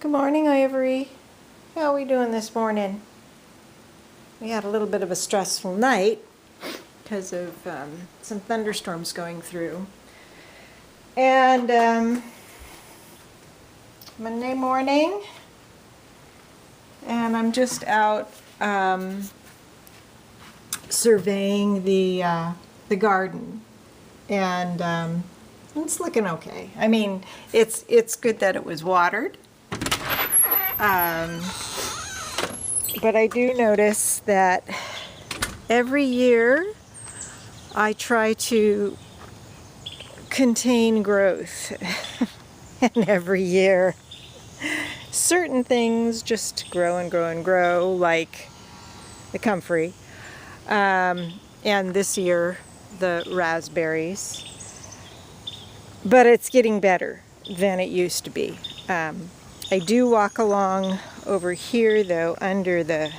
Good morning, Ivory. How are we doing this morning? We had a little bit of a stressful night because of some thunderstorms going through. And Monday morning, and I'm just out surveying the garden, and it's looking okay. I mean, it's good that it was watered. But I do notice that every year I try to contain growth. And every year certain things just grow and grow and grow, like the comfrey. And this year the raspberries. But it's getting better than it used to be. I do walk along over here, though, under the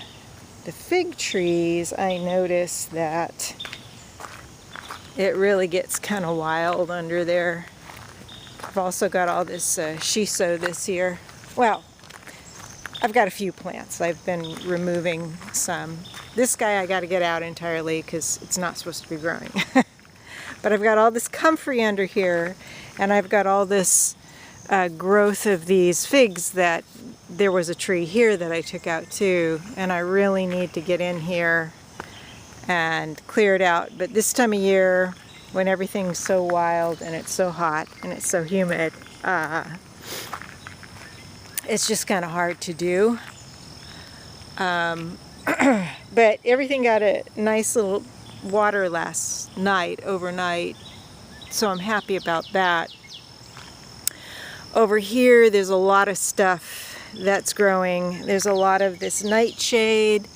fig trees. I notice that it really gets kind of wild under there. I've also got all this shiso this year. Well, I've got a few plants. I've been removing some. This guy I got to get out entirely because it's not supposed to be growing. But I've got all this comfrey under here, and I've got all this growth of these figs that there was a tree here that I took out too, and I really need to get in here and clear it out. But this time of year, when everything's so wild and it's so hot and it's so humid, it's just kind of hard to do. But everything got a nice little water last night, overnight, so I'm happy about that. Over here, there's a lot of stuff that's growing. There's a lot of this nightshade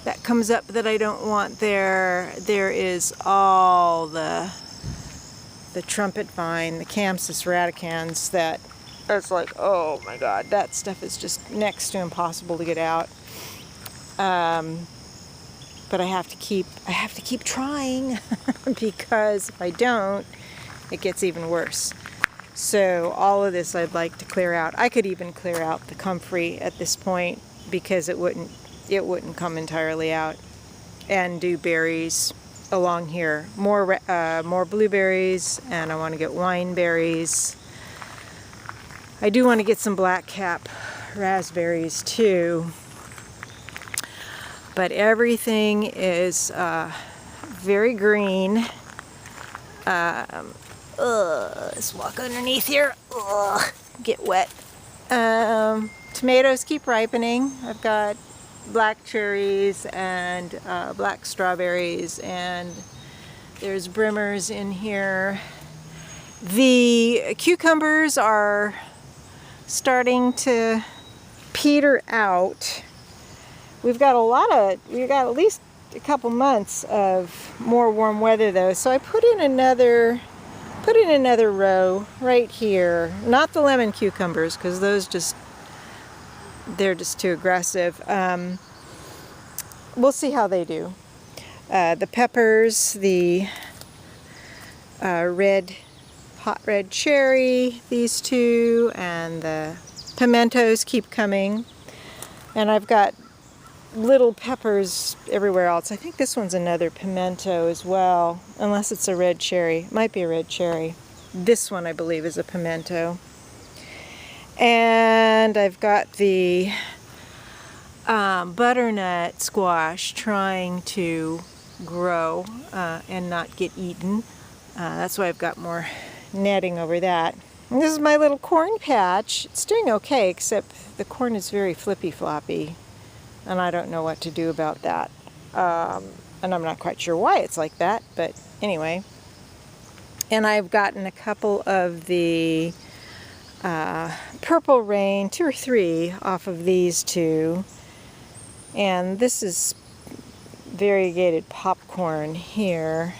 that comes up that I don't want there. There is all the trumpet vine, the Campsis radicans, that it's like, oh my God, that stuff is just next to impossible to get out. But I have to keep trying because if I don't, it gets even worse. So all of this I'd like to clear out. I could even clear out the comfrey at this point because it wouldn't come entirely out, and do berries along here. More blueberries, and I want to get wine berries. I do want to get some blackcap raspberries too. But everything is very green. Let's walk underneath here. Get wet. Tomatoes keep ripening. I've got black cherries and black strawberries, and there's brimmers in here. The cucumbers are starting to peter out. We've got at least a couple months of more warm weather though, so I put in another row right here. Not the lemon cucumbers, because those they're just too aggressive. We'll see how they do. The peppers, the hot red cherry, these two, and the pimentos keep coming. And I've got little peppers everywhere else. I think this one's another pimento as well, unless it's a red cherry. It might be a red cherry. This one, I believe, is a pimento. And I've got the butternut squash trying to grow and not get eaten. That's why I've got more netting over that. And this is my little corn patch. It's doing okay, except the corn is very flippy-floppy, and I don't know what to do about that. And I'm not quite sure why it's like that, but anyway. And I've gotten a couple of the Purple Rain, 2 or 3 off of these two. And this is variegated popcorn here.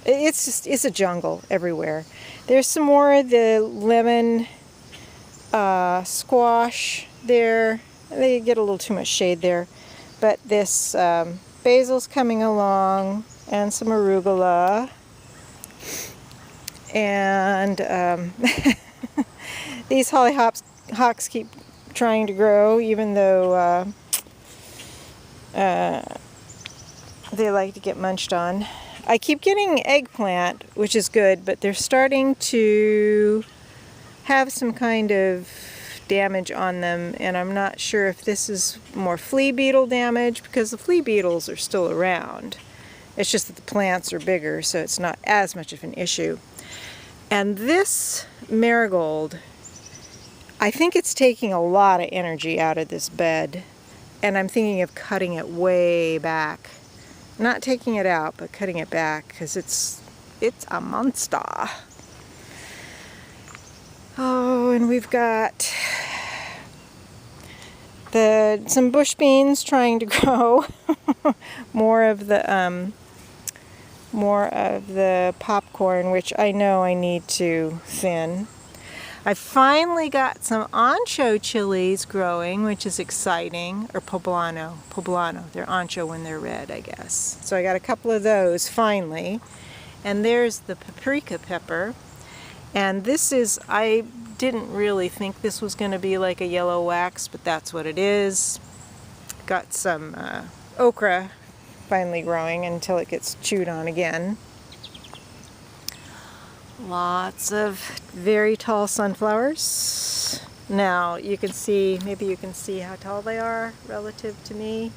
It's a jungle everywhere. There's some more of the lemon squash there. They get a little too much shade there. But this basil's coming along, and some arugula. And these hollyhocks keep trying to grow, even though they like to get munched on. I keep getting eggplant, which is good, but they're starting to have some kind of damage on them, and I'm not sure if this is more flea beetle damage, because the flea beetles are still around. It's just that the plants are bigger, so it's not as much of an issue. And this marigold, I think it's taking a lot of energy out of this bed, and I'm thinking of cutting it way back. Not taking it out, but cutting it back, because it's a monster. Oh, and we've got some bush beans trying to grow. more of the popcorn, which I know I need to thin. I finally got some ancho chilies growing, which is exciting, or poblano. They're ancho when they're red, I guess. So I got a couple of those finally. And there's the paprika pepper. And this is, I didn't really think this was going to be like a yellow wax, but that's what it is. Got some okra finally growing until it gets chewed on again. Lots of very tall sunflowers. Now you can see, maybe you can see how tall they are relative to me.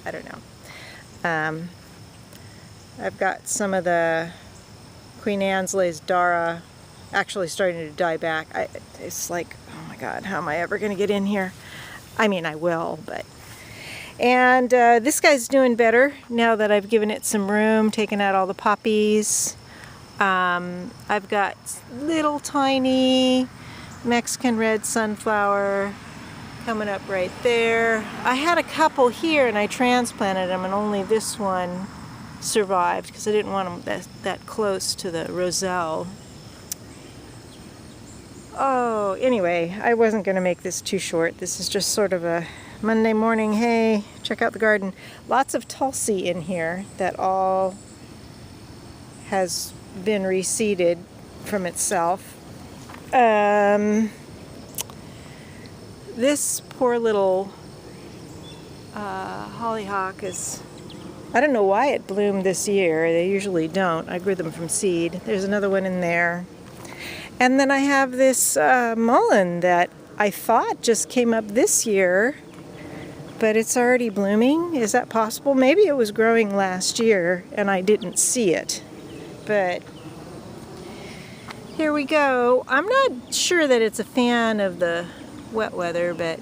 I don't know. I've got some of the Queen Annesley's Dara actually starting to die back. It's like, oh my God, how am I ever going to get in here? I mean, I will, but... And this guy's doing better now that I've given it some room, taken out all the poppies. I've got little tiny Mexican red sunflower coming up right there. I had a couple here and I transplanted them, and only this one survived because I didn't want them that close to the roselle. Oh, anyway, I wasn't going to make this too short. This is just sort of a Monday morning, hey, check out the garden. Lots of Tulsi in here that all has been reseeded from itself. This poor little hollyhock is, I don't know why it bloomed this year. They usually don't. I grew them from seed. There's another one in there. And then I have this mullein that I thought just came up this year, but it's already blooming. Is that possible? Maybe it was growing last year and I didn't see it. But here we go. I'm not sure that it's a fan of the wet weather, but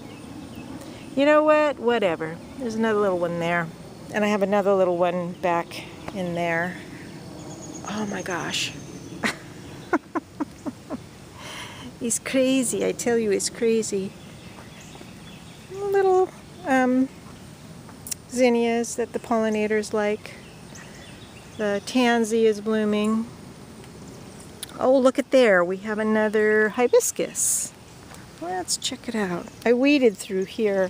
you know what? Whatever. There's another little one there. And I have another little one back in there. Oh my gosh. He's crazy. I tell you, he's crazy. Little zinnias that the pollinators like. The tansy is blooming. Oh, look at there. We have another hibiscus. Let's check it out. I weeded through here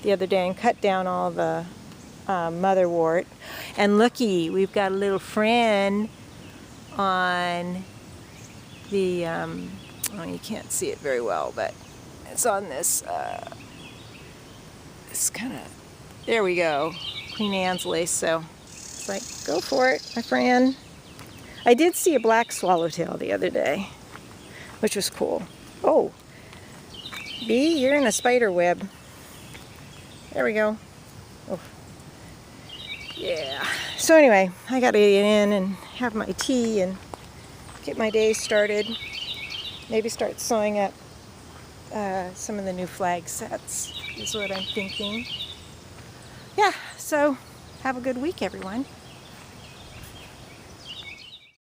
the other day and cut down all the motherwort. And looky, we've got a little friend on the, oh, you can't see it very well, but it's on this, this kind of, there we go, Queen Anne's lace. So it's like, go for it, my friend. I did see a black swallowtail the other day, which was cool. Oh, bee, you're in a spider web. There we go. Oh. Yeah. So anyway, I gotta get in and have my tea and get my day started. Maybe start sewing up some of the new flag sets is what I'm thinking. Yeah, so have a good week, everyone.